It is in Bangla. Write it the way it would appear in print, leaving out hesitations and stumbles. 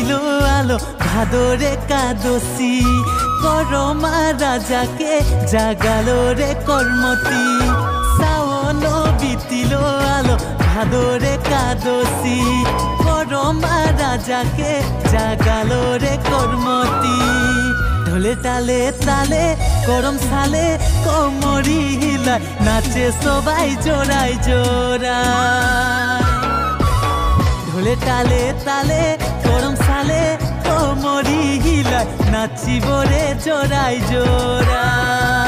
বিতিল আলো ভাদরে কাদসি করমা রাজাকে জাগালো রে কর্মতি শ্রাবণ বিতিল আলো ভাদরে কাদসি করমা রাজাকে জাগালো রে কর্মতি ঢোলে তালে তালে গরম সালে কোমরি হিলায় নাচে সবাই জোড়ায় জোড়ায় ঢোলে তালে তালে গরম সালে কোমরি হিলায় নাচিব রে জোড়ায় জোড়ায়।